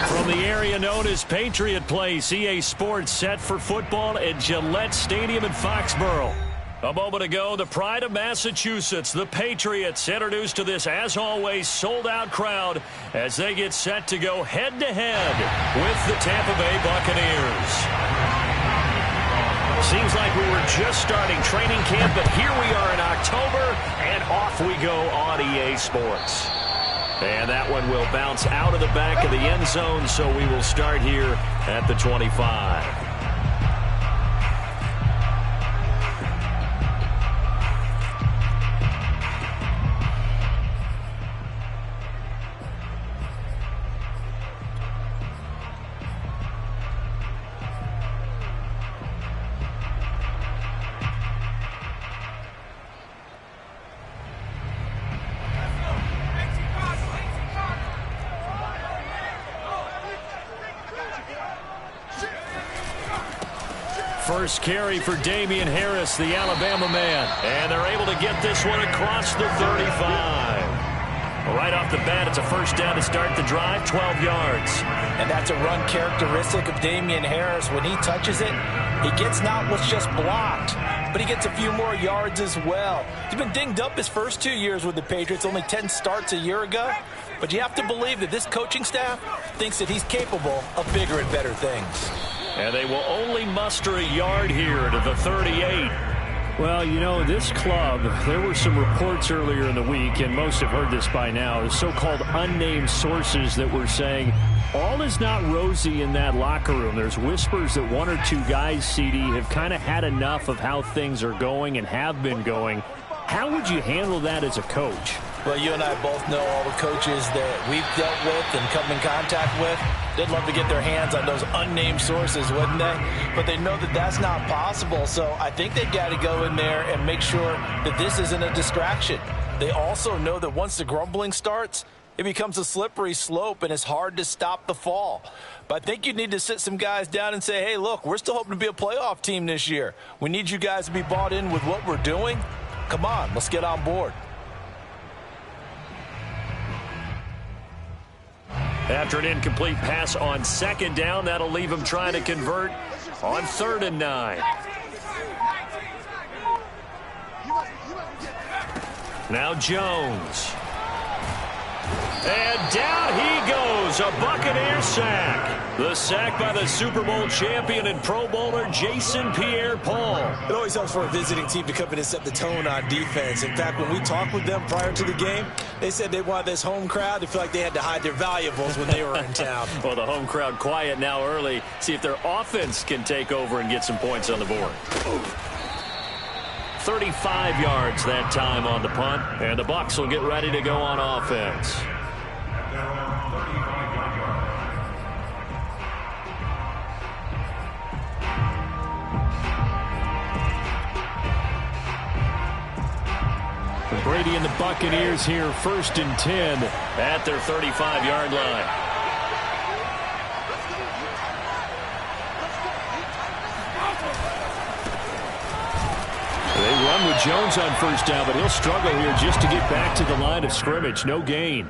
From the area known as Patriot Place, EA Sports set for football at Gillette Stadium in Foxborough. A moment ago, the pride of Massachusetts, the Patriots, introduced to this, as always, sold-out crowd as they get set to go head-to-head with the Tampa Bay Buccaneers. Seems like we were just starting training camp, but here we are in October, and off we go on EA Sports. And that one will bounce out of the back of the end zone, so we will start here at the 25. First carry for Damian Harris, the Alabama man. And they're able to get this one across the 35. Right off the bat, it's a first down to start the drive, 12 yards. And that's a run characteristic of Damian Harris. When he touches it, he gets not what's just blocked, but he gets a few more yards as well. He's been dinged up his first 2 years with the Patriots, only 10 starts a year ago. But you have to believe that this coaching staff thinks that he's capable of bigger and better things. And they will only muster a yard here to the 38. Well, you know, this club, there were some reports earlier in the week, and most have heard this by now, the so-called unnamed sources that were saying all is not rosy in that locker room. There's whispers that one or two guys, CD, have kind of had enough of how things are going and have been going. How would you handle that as a coach? Well, you and I both know all the coaches that we've dealt with and come in contact with. They'd love to get their hands on those unnamed sources, wouldn't they? But they know that that's not possible. So I think they've got to go in there and make sure that this isn't a distraction. They also know that once the grumbling starts, it becomes a slippery slope and it's hard to stop the fall. But I think you need to sit some guys down and say, hey, look, we're still hoping to be a playoff team this year. We need you guys to be bought in with what we're doing. Come on, let's get on board. After an incomplete pass on second down, that'll leave him trying to convert on 3rd and 9. Now Jones. And down he goes, a Buccaneer sack. The sack by the Super Bowl champion and Pro Bowler Jason Pierre-Paul. It always helps for a visiting team to come in and set the tone on defense. In fact, when we talked with them prior to the game, they said they wanted this home crowd to feel like they had to hide their valuables when they were in town. Well, the home crowd quiet now early. See if their offense can take over and get some points on the board. 35 yards that time on the punt, and the Bucs will get ready to go on offense. Brady and the Buccaneers here, 1st and 10 at their 35-yard line. They run with Jones on 1st down, but he'll struggle here just to get back to the line of scrimmage. No gain.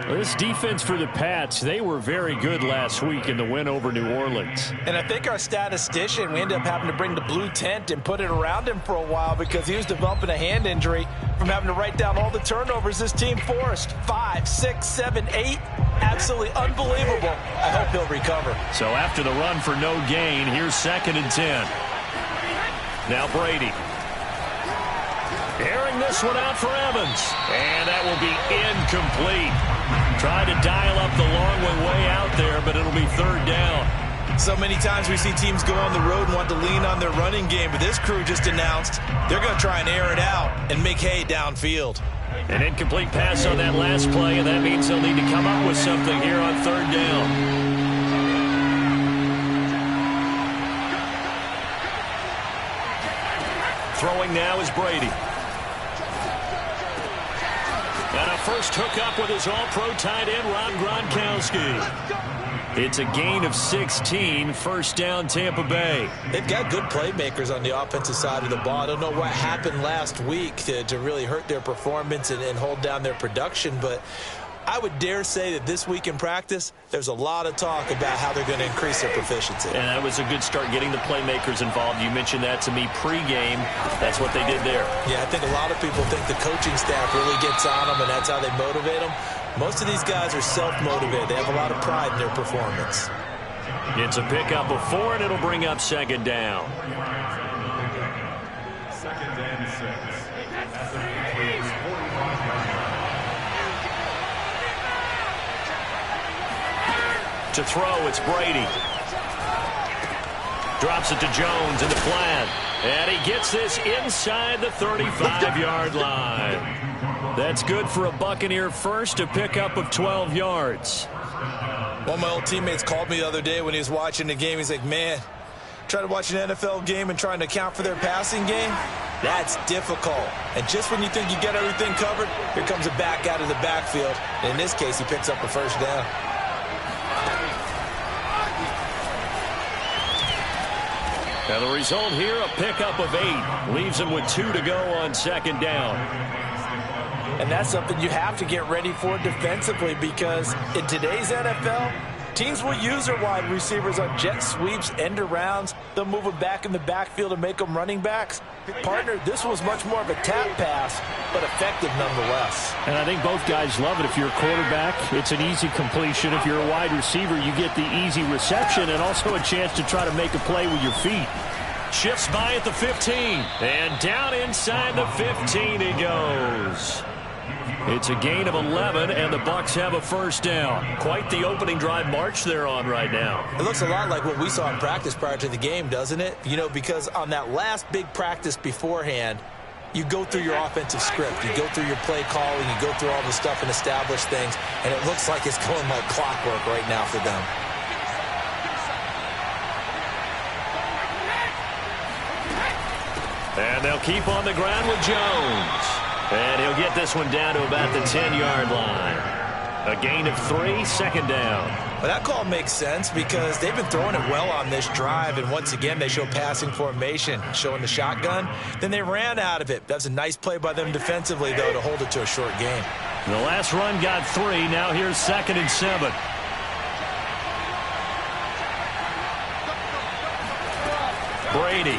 This defense for the Pats, they were very good last week in the win over New Orleans. And I think our statistician, we ended up having to bring the blue tent and put it around him for a while because he was developing a hand injury from having to write down all the turnovers this team forced. 5, 6, 7, 8. Absolutely unbelievable. I hope he'll recover. So after the run for no gain, here's 2nd and 10. Now Brady. Airing this one out for Evans. And that will be incomplete. Tried to dial up the long one way out there, but it'll be 3rd down. So many times we see teams go on the road and want to lean on their running game, but this crew just announced they're going to try and air it out and make hay downfield. An incomplete pass on that last play, and that means they'll need to come up with something here on 3rd down. Throwing now is Brady. And a first hookup with his all-pro tight end, Rob Gronkowski. It's a gain of 16, 1st down Tampa Bay. They've got good playmakers on the offensive side of the ball. I don't know what happened last week to really hurt their performance and hold down their production, but I would dare say that this week in practice, there's a lot of talk about how they're going to increase their proficiency. And that was a good start, getting the playmakers involved. You mentioned that to me pregame. That's what they did there. Yeah, I think a lot of people think the coaching staff really gets on them, and that's how they motivate them. Most of these guys are self-motivated. They have a lot of pride in their performance. It's a pickup of 4, and it'll bring up second down. Second and 6. To throw, it's Brady. Drops it to Jones in the flat. And he gets this inside the 35-yard line. That's good for a Buccaneer first, a pickup of 12 yards. One of my old teammates called me the other day when he was watching the game. He's like, man, trying to watch an NFL game and trying to account for their passing game, that's difficult. And just when you think you get everything covered, here comes a back out of the backfield. And in this case, he picks up a first down. Now the result here, a pickup of 8. Leaves him with 2 to go on second down. And that's something you have to get ready for defensively, because in today's NFL, teams will use their wide receivers on jet sweeps, end arounds. They'll move them back in the backfield and make them running backs. Partner, this was much more of a tap pass, but effective nonetheless. And I think both guys love it. If you're a quarterback, it's an easy completion. If you're a wide receiver, you get the easy reception and also a chance to try to make a play with your feet. Shifts by at the 15. And down inside the 15 he goes. It's a gain of 11, and the Bucs have a first down. Quite the opening drive march they're on right now. It looks a lot like what we saw in practice prior to the game, doesn't it? You know, because on that last big practice beforehand, you go through your offensive script. You go through your play calling. You go through all the stuff and establish things, and it looks like it's going like clockwork right now for them. And they'll keep on the ground with Jones. And he'll get this one down to about the 10-yard line. A gain of 3, second down. Well, that call makes sense because they've been throwing it well on this drive, and once again they show passing formation, showing the shotgun. Then they ran out of it. That's a nice play by them defensively, though, to hold it to a short gain. The last run got 3. Now here's 2nd and 7. Brady.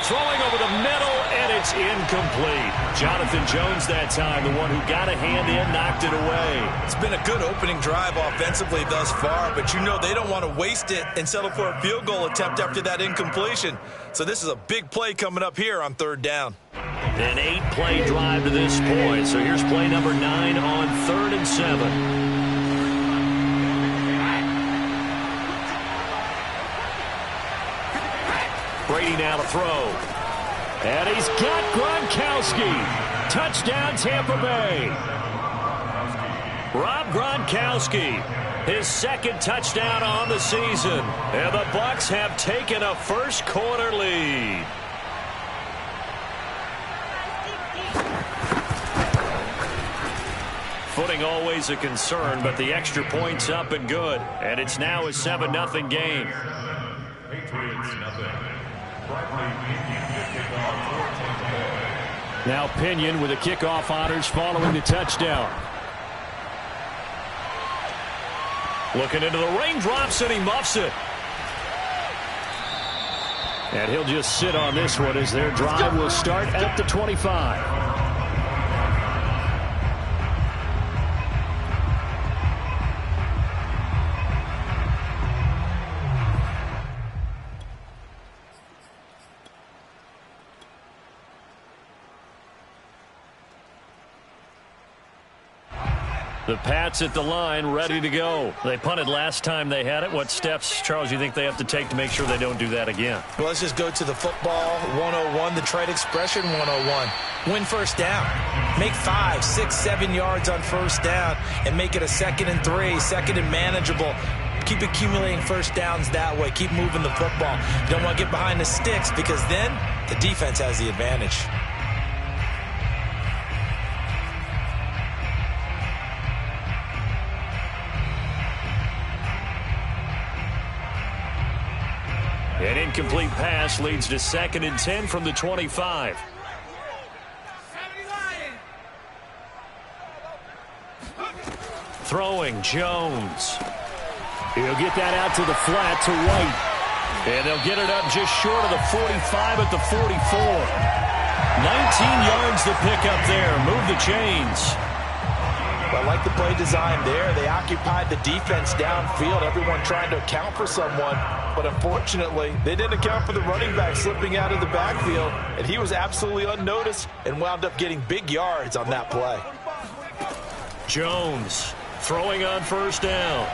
Throwing over the middle, and it's incomplete. Jonathan Jones that time, the one who got a hand in, knocked it away. It's been a good opening drive offensively thus far, but you know they don't want to waste it and settle for a field goal attempt after that incompletion. So this is a big play coming up here on 3rd down. An 8-play drive to this point. So here's play number 9 on 3rd and 7. Brady now to throw. And he's got Gronkowski. Touchdown, Tampa Bay. Rob Gronkowski, his 2nd touchdown on the season. And the Bucs have taken a first-quarter lead. Footing always a concern, but the extra point's up and good. And it's now a 7-0 game. Patriots, nothing. Now Pinion with the kickoff honors following the touchdown. Looking into the raindrops, and he muffs it. And he'll just sit on this one as their drive will start at the 25. The Pats at the line, ready to go. They punted last time they had it. What steps, Charles, you think they have to take to make sure they don't do that again? Well, let's just go to the football 101, the trade expression 101. Win first down. Make 5, 6, 7 yards on first down and make it a 2nd and 3, 2nd and manageable. Keep accumulating first downs that way. Keep moving the football. You don't want to get behind the sticks because then the defense has the advantage. An incomplete pass leads to 2nd and 10 from the 25. Throwing, Jones. He'll get that out to the flat to White. And they'll get it up just short of the 45 at the 44. 19 yards to pick up there. Move the chains. I like the play design there. They occupied the defense downfield, everyone trying to account for someone. But unfortunately, they didn't account for the running back slipping out of the backfield. And he was absolutely unnoticed and wound up getting big yards on that play. Jones throwing on first down.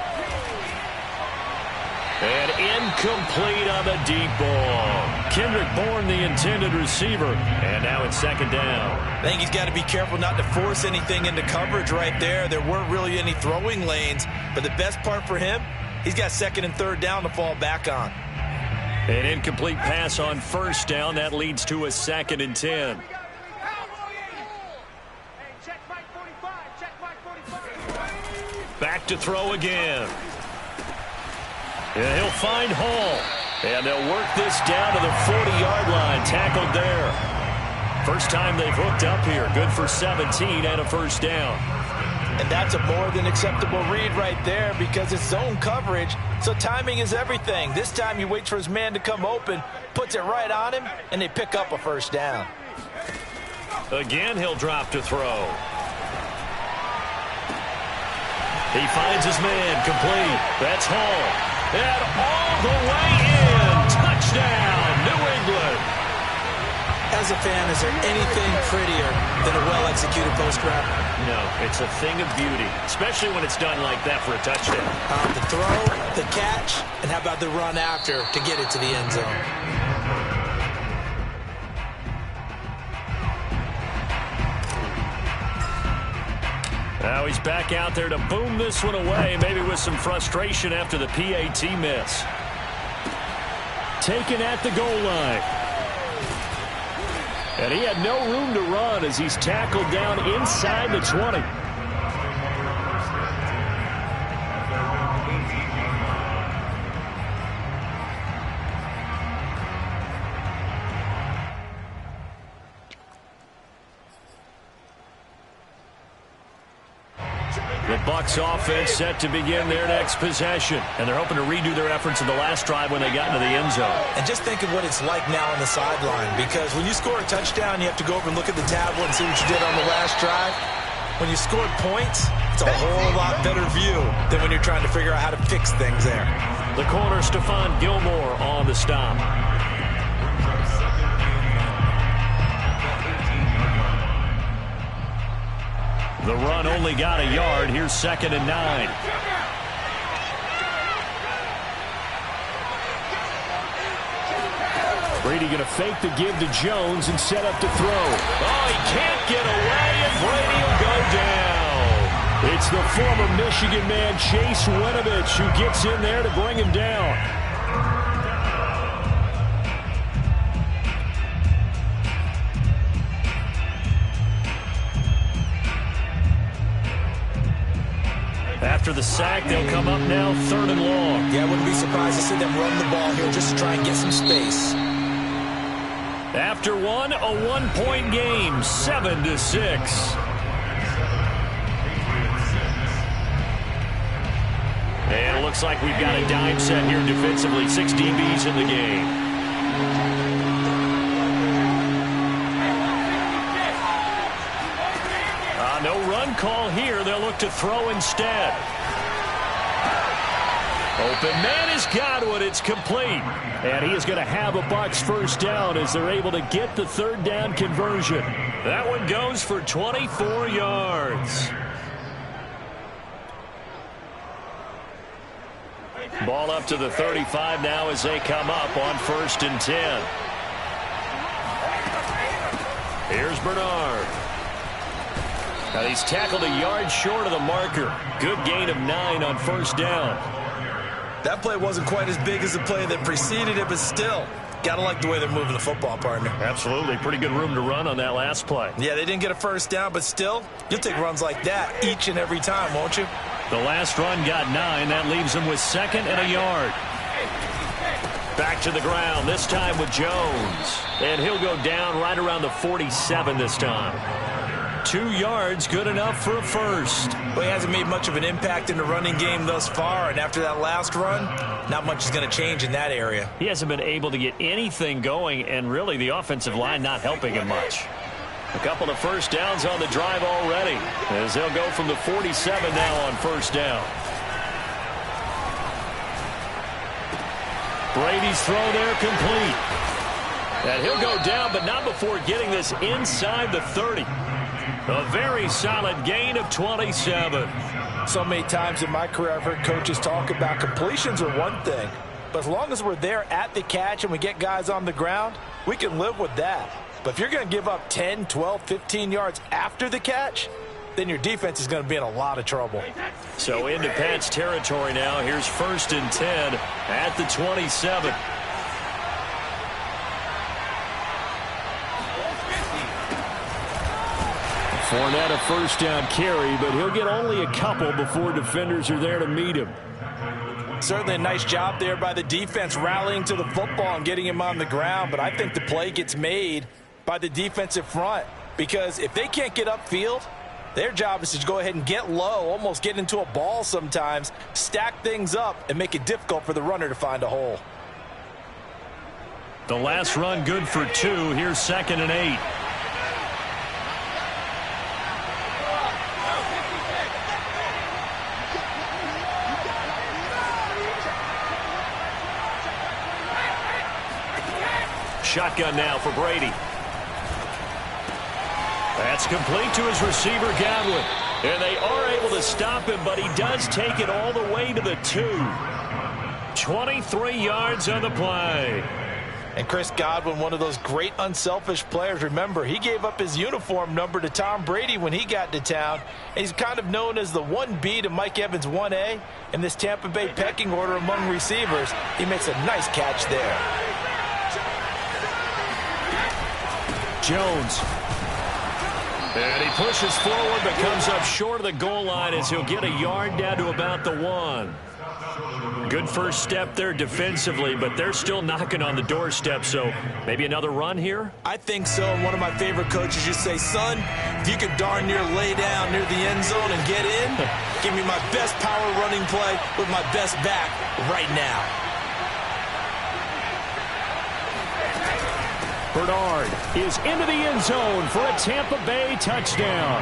And incomplete on the deep ball. Kendrick Bourne, the intended receiver. And now it's second down. I think he's got to be careful not to force anything into coverage right there. There weren't really any throwing lanes. But the best part for him, he's got second and third down to fall back on. An incomplete pass on first down. That leads to a second and 10. Back to throw again. And he'll find Hall. And they'll work this down to the 40-yard line. Tackled there. First time they've hooked up here. Good for 17 and a first down. And that's a more than acceptable read right there because it's zone coverage, so timing is everything. This time he waits for his man to come open, puts it right on him, and they pick up a first down. Again, he'll drop to throw. He finds his man, complete. That's Hall. And all the way in. Touchdown, New England. As a fan, is there anything prettier than a well-executed post-grab? No, it's a thing of beauty, especially when it's done like that for a touchdown. The throw, the catch, and how about the run after to get it to the end zone? Now he's back out there to boom this one away, maybe with some frustration after the PAT miss. Taken at the goal line. And he had no room to run as he's tackled down inside the 20. The Bucs offense set to begin their next possession. And they're hoping to redo their efforts in the last drive when they got into the end zone. And just think of what it's like now on the sideline. Because when you score a touchdown, you have to go over and look at the tablet and see what you did on the last drive. When you scored points, it's a whole lot better view than when you're trying to figure out how to fix things there. The corner, Stephon Gilmore, on the stop. The run only got a yard. Here's second and 9. Brady going to fake the give to Jones and set up to throw. Oh, he can't get away, and Brady will go down. It's the former Michigan man, Chase Winovich, who gets in there to bring him down. After the sack, they'll come up now third and long. Yeah, I wouldn't be surprised to see them run the ball here just to try and get some space. After one, a one-point game, 7-6. And it looks like we've got a dime set here defensively. 6 DBs in the game. No run call here. They'll look to throw instead. Open man has got one. It's complete. And he is going to have a Bucs first down as they're able to get the third down conversion. That one goes for 24 yards. Ball up to the 35 now as they come up on first and 10. Here's Bernard. Now he's tackled a yard short of the marker. Good gain of 9 on first down. That play wasn't quite as big as the play that preceded it, but still, gotta like the way they're moving the football, partner. Absolutely. Pretty good room to run on that last play. Yeah, they didn't get a first down, but still, you'll take runs like that each and every time, won't you? The last run got 9. That leaves them with second and a yard. Back to the ground, this time with Jones. And he'll go down right around the 47 this time. 2 yards, good enough for a first. Well, he hasn't made much of an impact in the running game thus far, and after that last run, not much is going to change in that area. He hasn't been able to get anything going, and really the offensive line not helping him much. A couple of first downs on the drive already, as they'll go from the 47 now on first down. Brady's throw there complete. And he'll go down, but not before getting this inside the 30. A very solid gain of 27. So many times in my career I've heard coaches talk about completions are one thing, but as long as we're there at the catch and we get guys on the ground, we can live with that. But if you're going to give up 10, 12, 15 yards after the catch, then your defense is going to be in a lot of trouble. So into Pats territory now. Here's 1st and 10 at the 27. Fournette a first down carry, but he'll get only a couple before defenders are there to meet him. Certainly a nice job there by the defense rallying to the football and getting him on the ground, but I think the play gets made by the defensive front, because if they can't get upfield, their job is to go ahead and get low, almost get into a ball sometimes, stack things up, and make it difficult for the runner to find a hole. The last run good for 2. Here's 2nd and 8. Shotgun now for Brady. That's complete to his receiver, Godwin. And they are able to stop him, but he does take it all the way to the 2. 23 yards on the play. And Chris Godwin, one of those great unselfish players. Remember, he gave up his uniform number to Tom Brady when he got to town. And he's kind of known as the 1B to Mike Evans 1A in this Tampa Bay pecking order among receivers. He makes a nice catch there. Jones. And he pushes forward but comes up short of the goal line as he'll get a yard down to about the 1. Good first step there defensively, but they're still knocking on the doorstep, so maybe another run here? I think so. One of my favorite coaches used to say, son, if you could darn near lay down near the end zone and get in, give me my best power running play with my best back right now. Bernard is into the end zone for a Tampa Bay touchdown.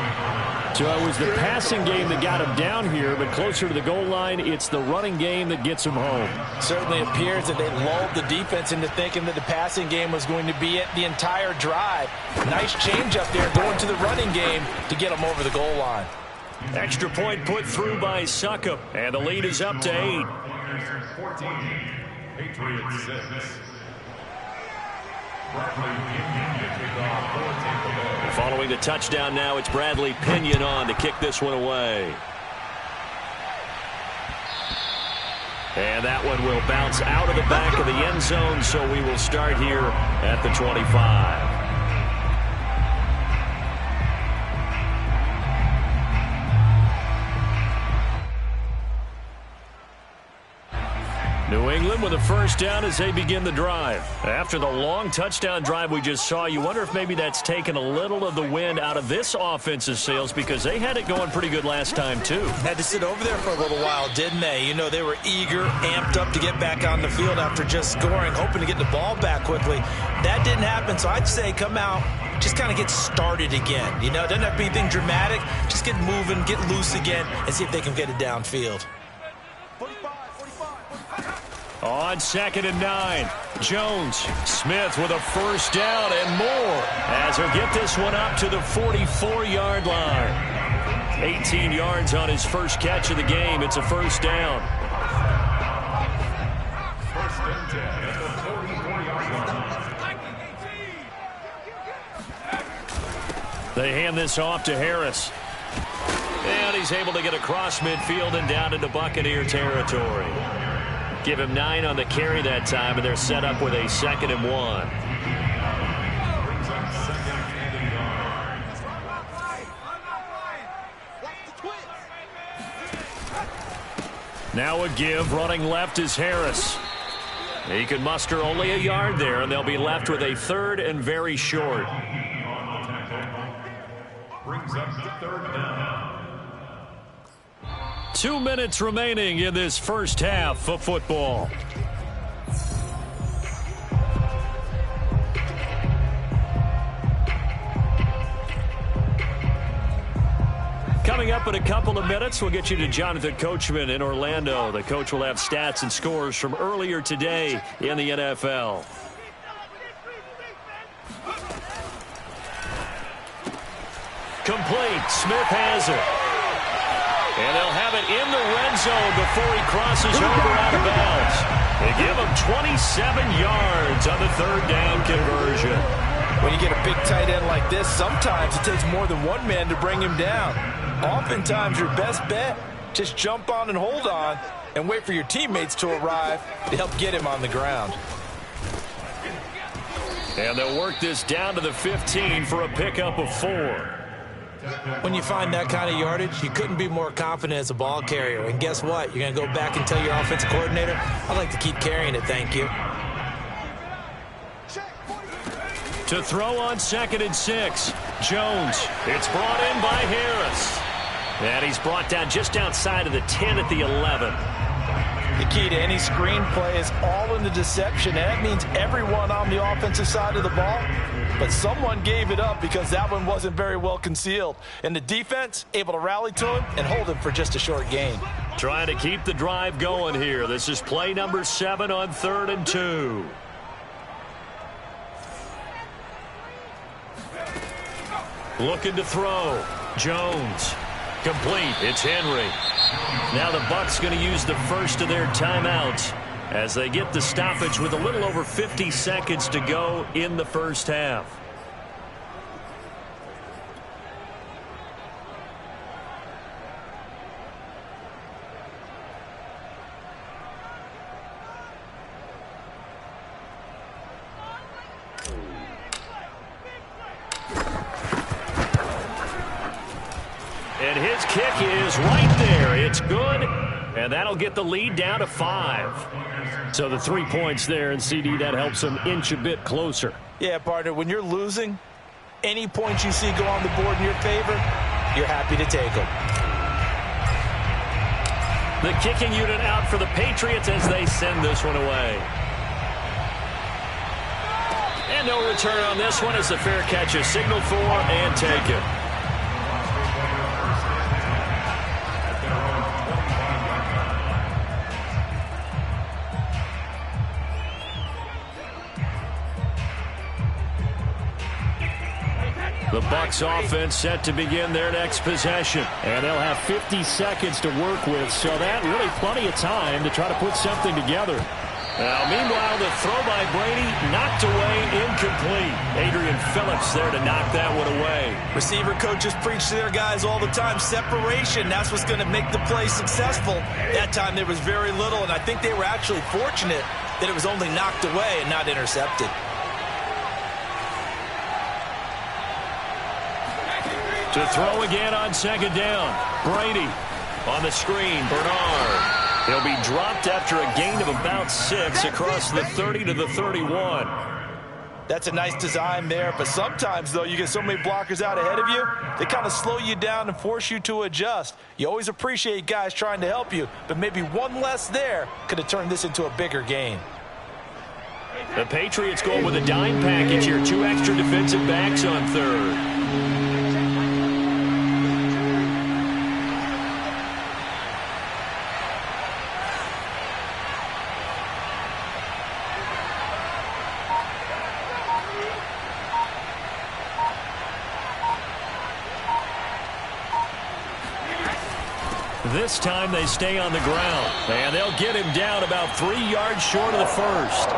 So it was the passing game that got him down here, but closer to the goal line, it's the running game that gets him home. Certainly appears that they lulled the defense into thinking that the passing game was going to be it the entire drive. Nice change up there going to the running game to get them over the goal line. Extra point put through by Succop, and the lead is up to 8. 14, Patriots 6. Following the touchdown now, it's Bradley Pinion on to kick this one away. And that one will bounce out of the back of the end zone, so we will start here at the 25. New England with a first down as they begin the drive. After the long touchdown drive we just saw, you wonder if maybe that's taken a little of the wind out of this offensive sails, because they had it going pretty good last time too. Had to sit over there for a little while, didn't they? You know, they were eager, amped up to get back on the field after just scoring, hoping to get the ball back quickly. That didn't happen, so I'd say come out, just kind of get started again. You know, it doesn't have to be anything dramatic. Just get moving, get loose again, and see if they can get it downfield. On 2nd and 9, Jones. Smith with a first down and more, as he'll get this one up to the 44-yard line. 18 yards on his first catch of the game. It's a first down. First and 10 at the 44-yard line. They hand this off to Harris. And he's able to get across midfield and down into Buccaneer territory. Give him 9 on the carry that time, and they're set up with a 2nd and 1. Now a give, running left is Harris. He can muster only a yard there, and they'll be left with a 3rd and very short. Brings up to third down. 2 minutes remaining in this first half of football. Coming up in a couple of minutes, we'll get you to Jonathan Coachman in Orlando. The coach will have stats and scores from earlier today in the NFL. Complete. Smith has it. And they'll have it in the red zone before he crosses over out of bounds. They give him 27 yards on the third down conversion. When you get a big tight end like this, sometimes it takes more than one man to bring him down. Oftentimes, your best bet, just jump on and hold on and wait for your teammates to arrive to help get him on the ground. And they'll work this down to the 15 for a pickup of 4. When you find that kind of yardage, you couldn't be more confident as a ball carrier. And guess what? You're going to go back and tell your offensive coordinator, I'd like to keep carrying it, thank you. To throw on 2nd and 6. Jones. It's brought in by Harris. And he's brought down just outside of the 10 at the 11. The key to any screen play is all in the deception. And that means everyone on the offensive side of the ball. But someone gave it up because that one wasn't very well concealed. And the defense able to rally to him and hold him for just a short gain. Trying to keep the drive going here. This is play number 7 on 3rd and 2. Looking to throw. Jones. Complete. It's Henry. Now the Bucs going to use the first of their timeouts as they get the stoppage with a little over 50 seconds to go in the first half. And his kick is right there. It's good, and that'll get the lead down to 5. So the 3 points there, and CD, that helps them inch a bit closer. Yeah, partner, when you're losing, any points you see go on the board in your favor, you're happy to take them. The kicking unit out for the Patriots as they send this one away. And no return on this one as the fair catch is signaled for and taken. The Bucs offense set to begin their next possession. And they'll have 50 seconds to work with, so that really plenty of time to try to put something together. Now, meanwhile, the throw by Brady knocked away, incomplete. Adrian Phillips there to knock that one away. Receiver coaches preach to their guys all the time. Separation, that's what's going to make the play successful. That time there was very little, and I think they were actually fortunate that it was only knocked away and not intercepted. To throw again on 2nd down. Brady on the screen. Bernard. He'll be dropped after a gain of about 6 across the 30 to the 31. That's a nice design there, but sometimes, though, you get so many blockers out ahead of you, they kind of slow you down and force you to adjust. You always appreciate guys trying to help you, but maybe one less there could have turned this into a bigger gain. The Patriots going with a dime package here. 2 extra defensive backs on 3rd. This time they stay on the ground, and they'll get him down about 3 yards short of the first.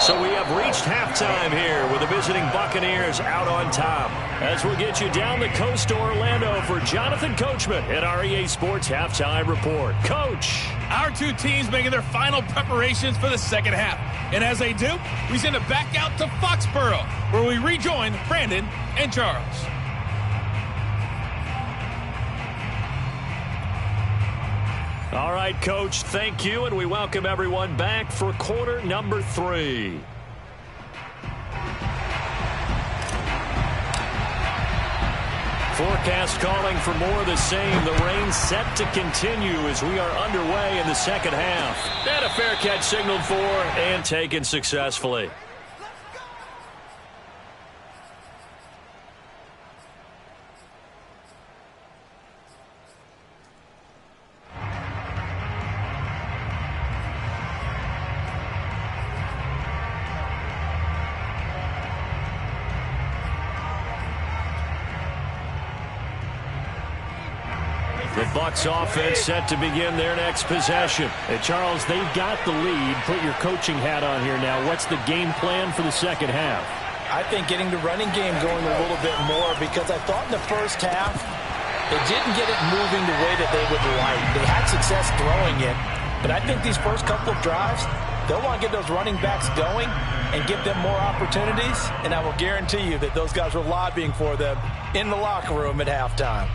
So we have reached halftime here with the visiting Buccaneers out on top. As we'll get you down the coast to Orlando for Jonathan Coachman at our EA Sports Halftime Report. Coach. Our 2 teams making their final preparations for the second half. And as they do, we send it back out to Foxborough, where we rejoin Brandon and Charles. All right, Coach, thank you, and we welcome everyone back for quarter number 3. For forecast calling for more of the same. The rain set to continue as we are underway in the second half. And a fair catch signaled for and taken successfully. The Bucs offense set to begin their next possession. Hey, Charles, they've got the lead. Put your coaching hat on here now. What's the game plan for the second half? I think getting the running game going a little bit more, because I thought in the first half they didn't get it moving the way that they would like. They had success throwing it, but I think these first couple of drives, they'll want to get those running backs going and give them more opportunities, and I will guarantee you that those guys were lobbying for them in the locker room at halftime.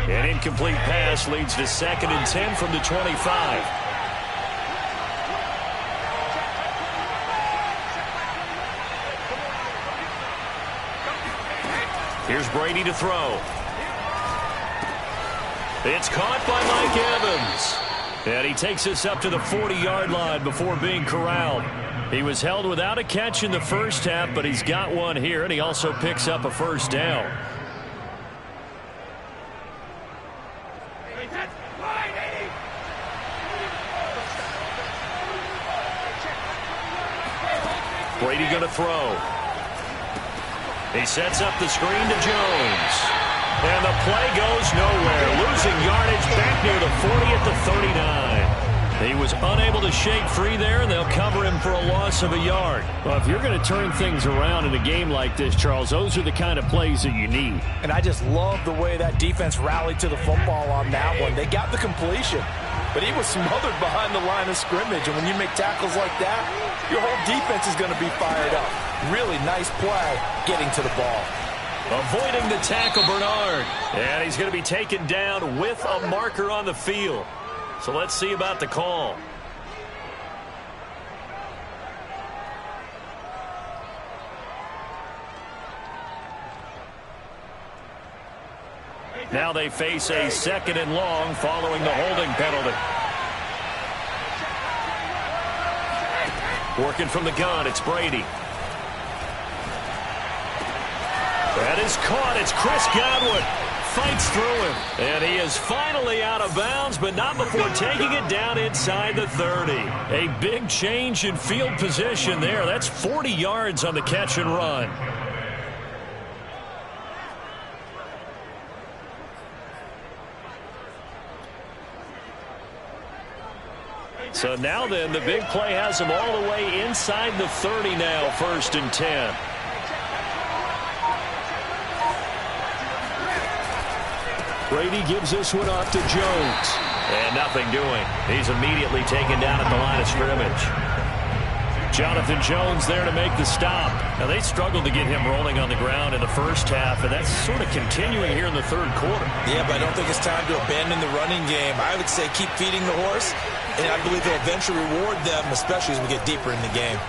An incomplete pass leads to 2nd and 10 from the 25. Here's Brady to throw. It's caught by Mike Evans. And he takes us up to the 40-yard line before being corralled. He was held without a catch in the first half, but he's got one here, and he also picks up a first down. Brady going to throw. He sets up the screen to Jones. And the play goes nowhere. Losing yardage back near the 40 at the 39. He was unable to shake free there, and they'll cover him for a loss of a yard. Well, if you're going to turn things around in a game like this, Charles, those are the kind of plays that you need. And I just love the way that defense rallied to the football on that one. They got the completion, but he was smothered behind the line of scrimmage. And when you make tackles like that, your whole defense is going to be fired up. Really nice play getting to the ball. Avoiding the tackle, Bernard. And he's going to be taken down with a marker on the field. So let's see about the call. Now they face a 2nd and long following the holding penalty. Working from the gun, it's Brady. That is caught. It's Chris Godwin. Fights through him. And he is finally out of bounds, but not before taking it down inside the 30. A big change in field position there. That's 40 yards on the catch and run. So now then, the big play has him all the way inside the 30 now, 1st and 10. Brady gives this one off to Jones. And nothing doing. He's immediately taken down at the line of scrimmage. Jonathan Jones there to make the stop. Now, they struggled to get him rolling on the ground in the first half, and that's sort of continuing here in the 3rd quarter. Yeah, but I don't think it's time to abandon the running game. I would say keep feeding the horse, and I believe they'll eventually reward them, especially as we get deeper in the game.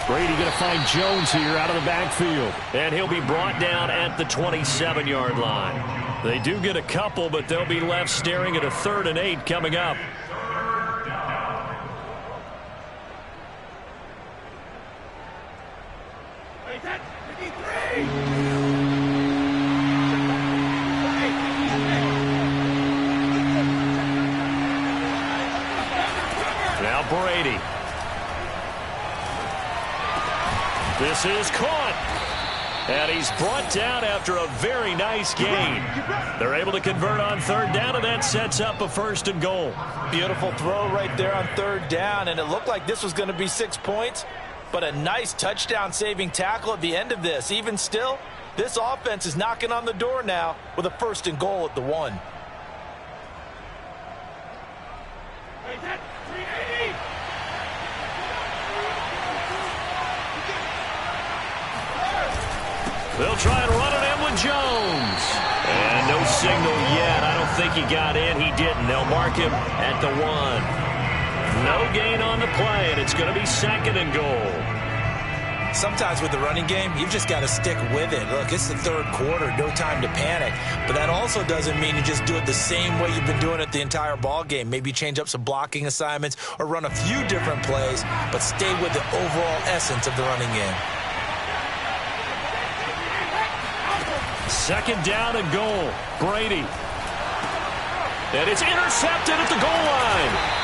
Brady going to find Jones here out of the backfield. And he'll be brought down at the 27-yard line. They do get a couple, but they'll be left staring at a 3rd and 8 coming up. Now Brady. This is caught. And he's brought down after a very nice gain. They're able to convert on 3rd down, and that sets up a 1st and goal. Beautiful throw right there on 3rd down, and it looked like this was going to be 6 points, but a nice touchdown-saving tackle at the end of this. Even still, this offense is knocking on the door now with a 1st and goal at the 1. They'll try and run it in with Jones. And no signal yet. I don't think he got in. He didn't. They'll mark him at the 1. No gain on the play, and it's going to be 2nd and goal. sometimes with the running game, you've just got to stick with it. Look, it's the third quarter, no time to panic. But that also doesn't mean you just do it the same way you've been doing it the entire ball game. Maybe change up some blocking assignments or run a few different plays, but stay with the overall essence of the running game. Second down and goal. Brady. And it's intercepted at the goal line.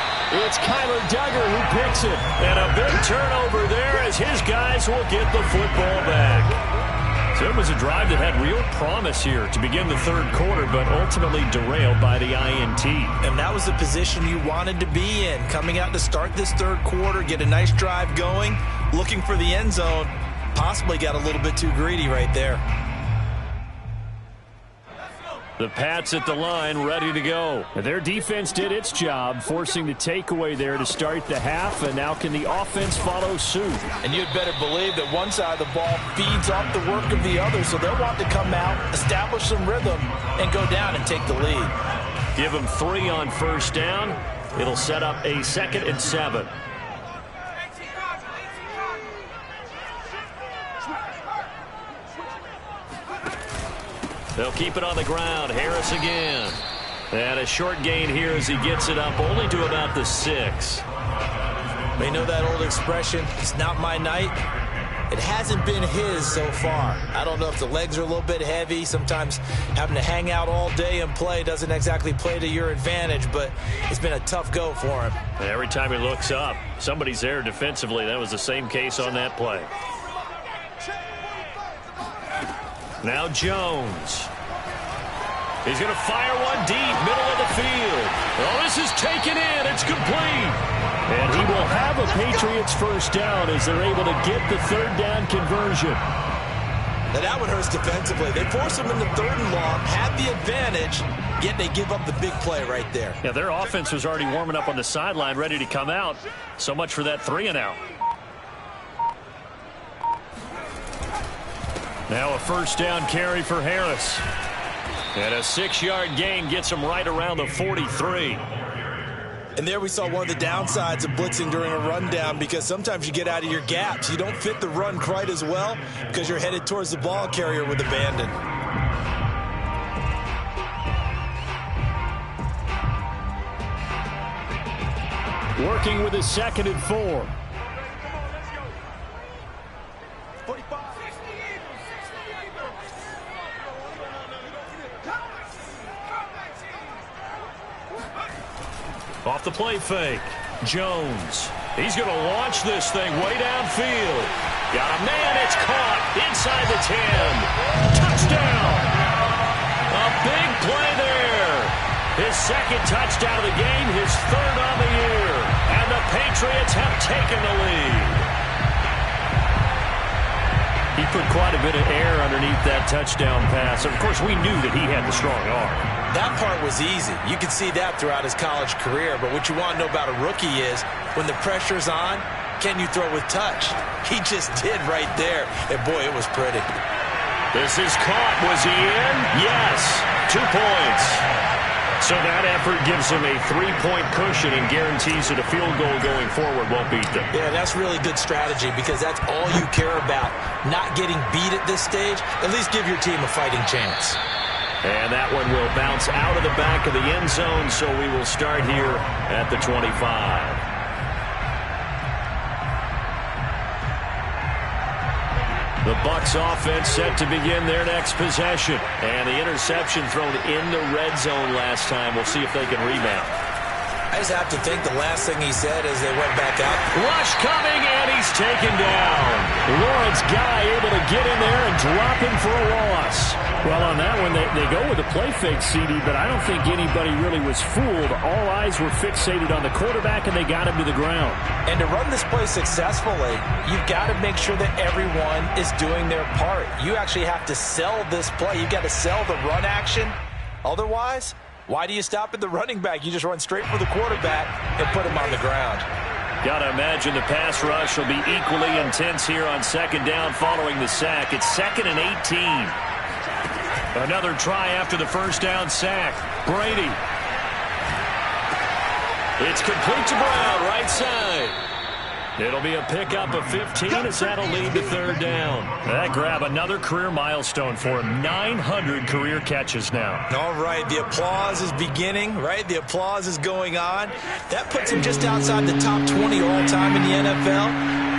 It's Kyler Duggar who picks it. And a big turnover there as his guys will get the football back. So it was a drive that had real promise here to begin the third quarter, but ultimately derailed by the INT. And that was the position you wanted to be in. Coming out to start this third quarter, get a nice drive going, looking for the end zone. Possibly got a little bit too greedy right there. The Pats at the line, ready to go. Their defense did its job, forcing the takeaway there to start the half, and now can the offense follow suit? And you'd better believe that one side of the ball feeds off the work of the other, so they'll want to come out, establish some rhythm, and go down and take the lead. Give them 3 on first down. It'll set up a 2nd and 7. They'll keep it on the ground. Harris again. And a short gain here as he gets it up only to about the 6. They know that old expression, it's not my night. It hasn't been his so far. I don't know if the legs are a little bit heavy. Sometimes having to hang out all day and play doesn't exactly play to your advantage, but it's been a tough go for him. And every time he looks up, somebody's there defensively. That was the same case on that play. Now Jones. He's going to fire one deep, middle of the field. Oh, this is taken in. It's complete. And he will have a Patriots first down as they're able to get the third down conversion. Now that one hurts defensively. They force him into 3rd and long, had the advantage, yet they give up the big play right there. Yeah, their offense was already warming up on the sideline, ready to come out. So much for that 3 and out. Now a first down carry for Harris. And a 6-yard gain gets him right around the 43. And there we saw one of the downsides of blitzing during a rundown, because sometimes you get out of your gaps. You don't fit the run quite as well because you're headed towards the ball carrier with abandon. Working with his 2nd and 4. Off the play fake. Jones. He's going to launch this thing way downfield. Got a man. It's caught inside the 10. Touchdown. A big play there. His 2nd touchdown of the game, his 3rd on the year. And the Patriots have taken the lead. He put quite a bit of air underneath that touchdown pass. Of course, we knew that he had the strong arm. That part was easy. You could see that throughout his college career. But what you want to know about a rookie is when the pressure's on, can you throw with touch? He just did right there. And, boy, it was pretty. This is caught. Was he in? Yes. 2 points. So that effort gives him a 3-point cushion and guarantees that a field goal going forward won't beat them. Yeah, that's really good strategy because that's all you care about. Not getting beat at this stage. At least give your team a fighting chance. And that one will bounce out of the back of the end zone, so we will start here at the 25. The Bucs offense set to begin their next possession. And the interception thrown in the red zone last time. We'll see if they can rebound. I just have to think the last thing he said as they went back out. Rush coming, and he's taken down. Lawrence Guy able to get in there and drop him for a loss. Well, on that one, they go with the play fake, CD, but I don't think anybody really was fooled. All eyes were fixated on the quarterback, and they got him to the ground. And to run this play successfully, you've got to make sure that everyone is doing their part. You actually have to sell this play. You've got to sell the run action. Otherwise, why do you stop at the running back? You just run straight for the quarterback and put him on the ground. Got to imagine the pass rush will be equally intense here on 2nd down following the sack. It's 2nd and 18. Another try after the first down sack. Brady. It's complete to Brown, right side. It'll be a pickup of 15 as that'll lead to third down. That grab another career milestone for him. 900 career catches now. All right, the applause is beginning, right? The applause is going on. That puts him just outside the top 20 all-time in the NFL.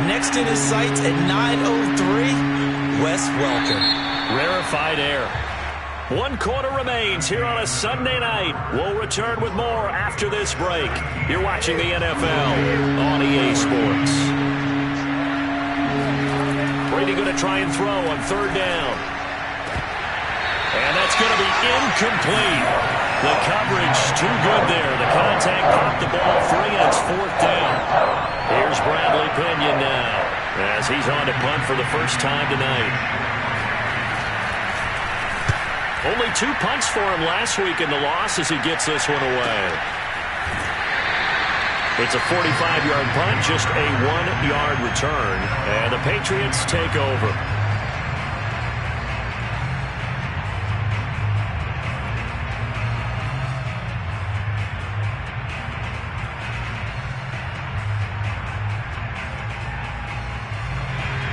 Next in his sights at 903, Wes Welker. Rarefied air. 1 quarter remains here on a Sunday night. We'll return with more after this break. You're watching the NFL on EA Sports. Brady going to try and throw on third down. And that's going to be incomplete. The coverage too good there. The contact popped the ball free, and it's fourth down. Here's Bradley Pinion now as he's on to punt for the first time tonight. Only 2 punts for him last week in the loss as he gets this one away. It's a 45-yard punt, just a 1-yard return, and the Patriots take over.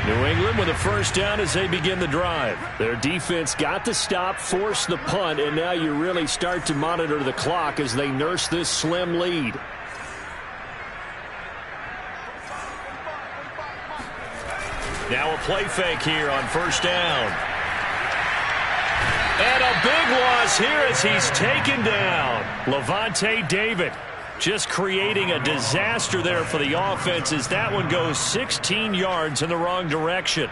New England with a first down as they begin the drive. Their defense got the stop, forced the punt, and now you really start to monitor the clock as they nurse this slim lead. Now a play fake here on first down. And a big loss here as he's taken down. Levante David just creating a disaster there for the offense as that one goes 16 yards in the wrong direction.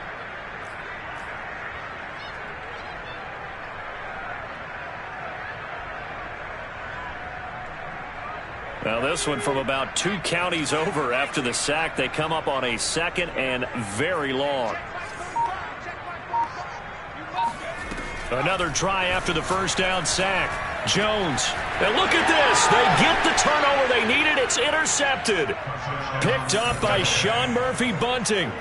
Now this one from about 2 counties over after the sack. They come up on a second and very long. Another try after the first down sack. Jones. And look at this. They get the turnover they needed. It's intercepted. Picked up by Sean Murphy-Bunting.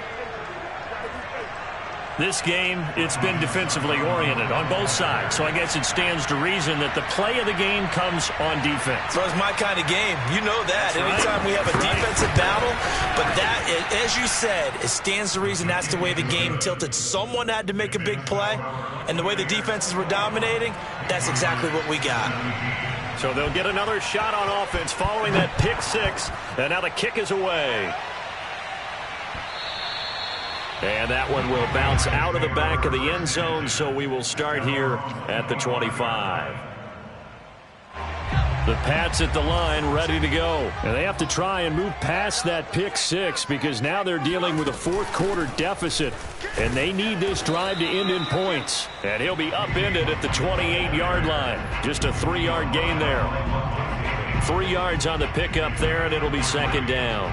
This game, it's been defensively oriented on both sides. So I guess it stands to reason that the play of the game comes on defense. So it's my kind of game. You know that. Anytime we have a defensive battle. But that, as you said, it stands to reason that's the way the game tilted. Someone had to make a big play. And the way the defenses were dominating, that's exactly what we got. So they'll get another shot on offense following that pick six. And now the kick is away. And that one will bounce out of the back of the end zone, so we will start here at the 25. The Pats at the line, ready to go. And they have to try and move past that pick six because now they're dealing with a fourth quarter deficit. And they need this drive to end in points. And he'll be upended at the 28-yard line. Just a 3-yard gain there. 3 yards on the pickup there, and it'll be second down.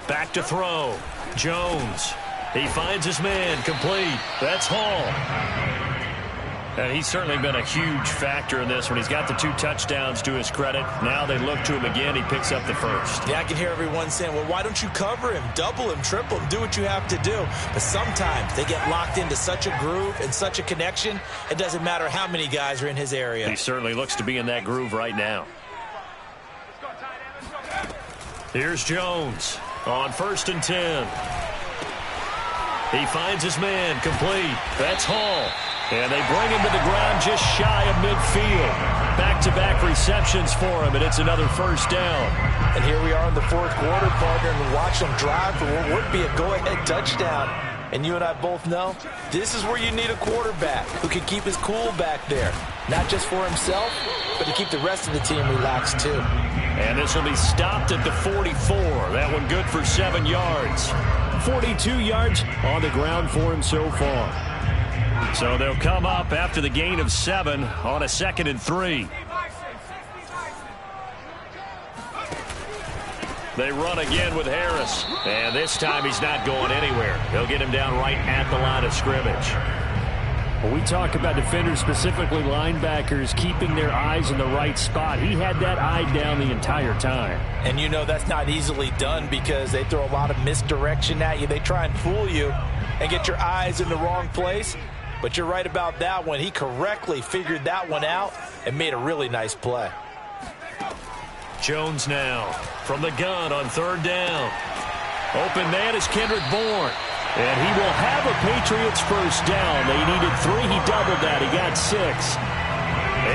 Back to throw. Jones. He finds his man. Complete. That's Hall. And he's certainly been a huge factor in this when he's got the 2 touchdowns to his credit. Now they look to him again. He picks up the first. Yeah, I can hear everyone saying, well, why don't you cover him? Double him, triple him, do what you have to do. But sometimes they get locked into such a groove and such a connection, it doesn't matter how many guys are in his area. He certainly looks to be in that groove right now. Here's Jones on 1st and 10. He finds his man. Complete. That's Hall. And they bring him to the ground just shy of midfield. Back-to-back receptions for him, and it's another first down. And here we are in the fourth quarter, partner, and watch them drive for what would be a go-ahead touchdown. And you and I both know this is where you need a quarterback who can keep his cool back there. Not just for himself, but to keep the rest of the team relaxed, too. And this will be stopped at the 44. That one good for 7 yards. 42 yards on the ground for him so far. So they'll come up after the gain of 7 on a 2nd and 3. They run again with Harris. And this time he's not going anywhere. They'll get him down right at the line of scrimmage. When we talk about defenders, specifically linebackers, keeping their eyes in the right spot, he had that eye down the entire time. And you know that's not easily done because they throw a lot of misdirection at you. They try and fool you and get your eyes in the wrong place. But you're right about that one. He correctly figured that one out and made a really nice play. Jones now from the gun on third down. Open man is Kendrick Bourne. And he will have a Patriots first down. They needed 3. He doubled that. He got 6.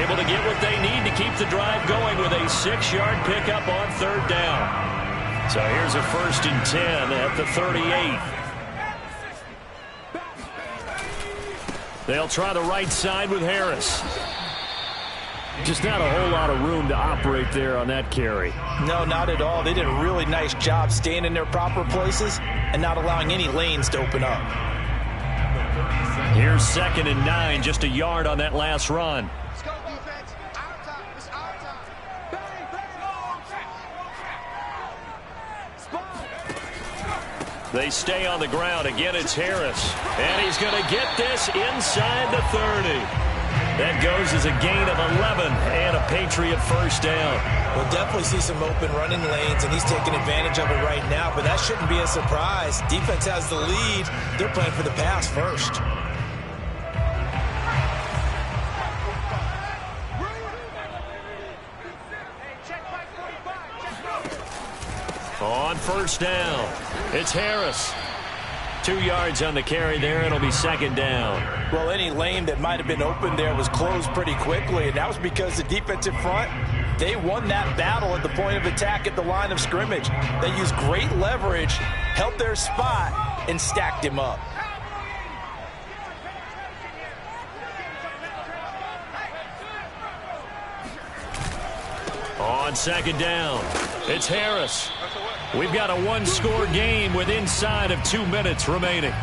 Able to get what they need to keep the drive going with a 6-yard pickup on third down. So here's a 1st and 10 at the 38. They'll try the right side with Harris. Just not a whole lot of room to operate there on that carry. No, not at all. They did a really nice job staying in their proper places and not allowing any lanes to open up. Here's 2nd and 9, just a yard on that last run. They stay on the ground. Again, it's Harris. And he's going to get this inside the 30. That goes as a gain of 11 and a Patriot first down. We'll definitely see some open running lanes, and he's taking advantage of it right now, but that shouldn't be a surprise. Defense has the lead. They're playing for the pass first. On first down, it's Harris. 2 yards on the carry there. It'll be 2nd down. Well, any lane that might have been open there was closed pretty quickly, and that was because the defensive front, they won that battle at the point of attack at the line of scrimmage. They used great leverage, held their spot, and stacked him up. On 2nd down, it's Harris. We've got a 1-score game with inside of 2 minutes remaining.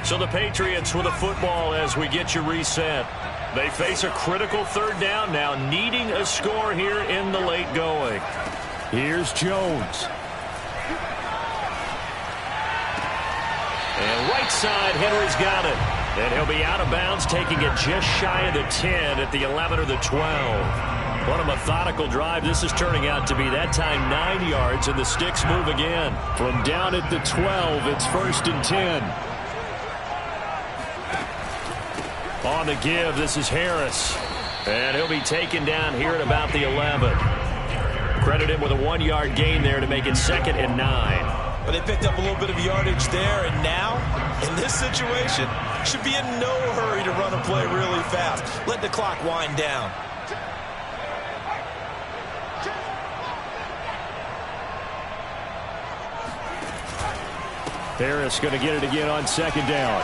So the Patriots with a football as we get you reset. They face a critical 3rd down now, needing a score here in the late going. Here's Jones. And right side, Henry's got it. And he'll be out of bounds, taking it just shy of the 10 at the 11 or the 12. What a methodical drive this is turning out to be. That time 9 yards, and the sticks move again. From down at the 12, it's 1st and 10. On the give, this is Harris. And he'll be taken down here at about the 11. Credit him with a 1-yard gain there to make it 2nd and 9. But they picked up a little bit of yardage there, and now, in this situation, should be in no hurry to run a play really fast. Let the clock wind down. Harris going to get it again on 2nd down.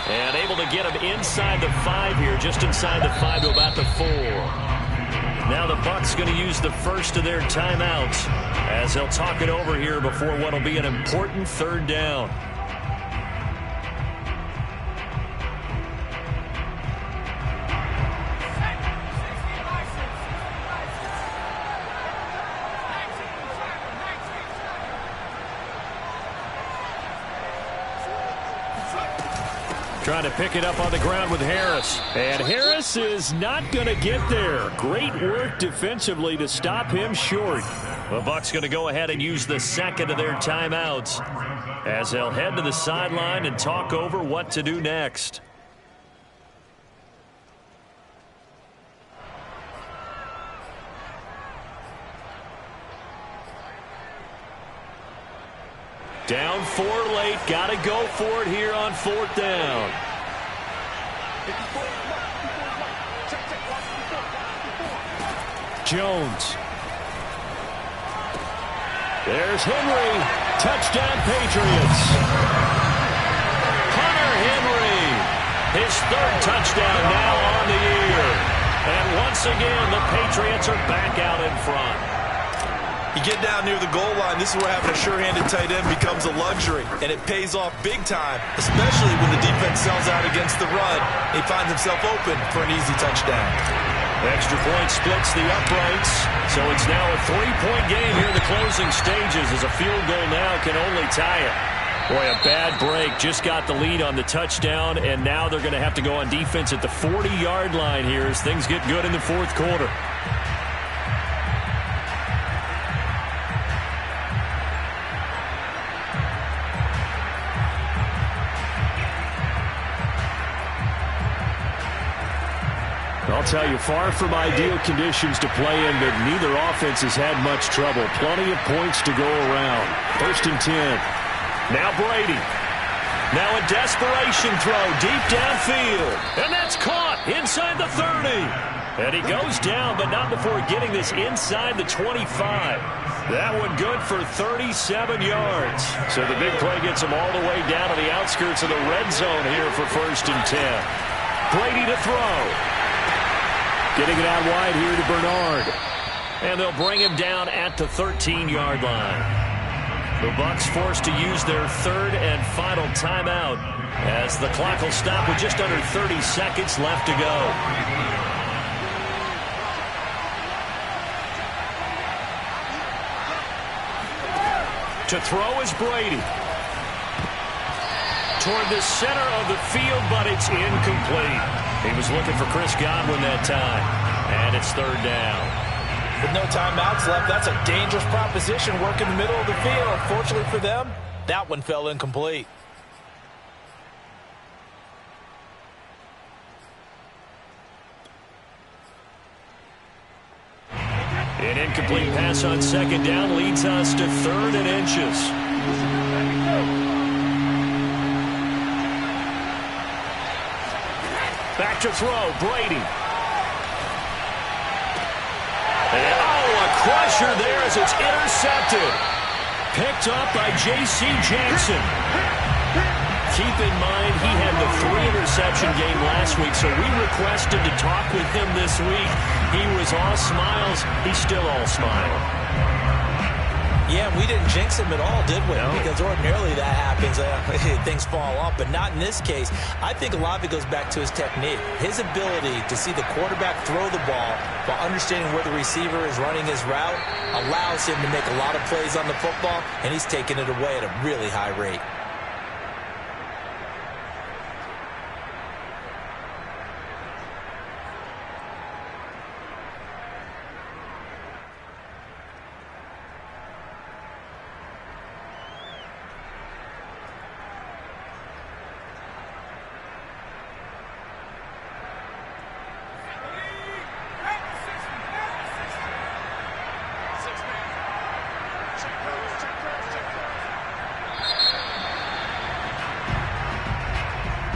And able to get him inside the 5 here, just inside the 5 to about the 4. Now the Bucs going to use the first of their timeouts as they'll talk it over here before what will be an important 3rd down. Trying to pick it up on the ground with Harris. And Harris is not going to get there. Great work defensively to stop him short. The Bucs going to go ahead and use the 2nd of their timeouts as they'll head to the sideline and talk over what to do next. Down 4 late. Got to go for it here on 4th down. Jones. There's Henry. Touchdown Patriots. Hunter Henry. His 3rd touchdown now on the year. And once again, the Patriots are back out in front. You get down near the goal line, this is where having a sure-handed tight end becomes a luxury, and it pays off big time, especially when the defense sells out against the run. He finds himself open for an easy touchdown. Extra point splits the uprights, so it's now a 3-point game here in the closing stages as a field goal now can only tie it. Boy, a bad break. Just got the lead on the touchdown, and now they're going to have to go on defense at the 40-yard line here as things get good in the fourth quarter. I'll tell you, far from ideal conditions to play in, but neither offense has had much trouble. Plenty of points to go around. 1st and 10. Now Brady. Now a desperation throw deep downfield. And that's caught inside the 30. And he goes down, but not before getting this inside the 25. That one good for 37 yards. So the big play gets him all the way down to the outskirts of the red zone here for 1st and 10. Brady to throw. Getting it out wide here to Bernard. And they'll bring him down at the 13-yard line. The Bucs forced to use their 3rd and final timeout as the clock will stop with just under 30 seconds left to go. To throw is Brady. Toward the center of the field, but it's incomplete. He was looking for Chris Godwin that time, and it's 3rd down. With no timeouts left, that's a dangerous proposition, work in the middle of the field. Unfortunately for them, that one fell incomplete. An incomplete pass on 2nd down leads us to 3rd and inches. Back to throw, Brady. And, a crusher there as it's intercepted. Picked up by J.C. Jackson. Keep in mind, he had the 3-interception game last week, so we requested to talk with him this week. He was all smiles. He's still all smile. Yeah, we didn't jinx him at all, did we? No. Because ordinarily that happens. Things fall off, but not in this case. I think a lot of it goes back to his technique. His ability to see the quarterback throw the ball while understanding where the receiver is running his route allows him to make a lot of plays on the football, and he's taking it away at a really high rate.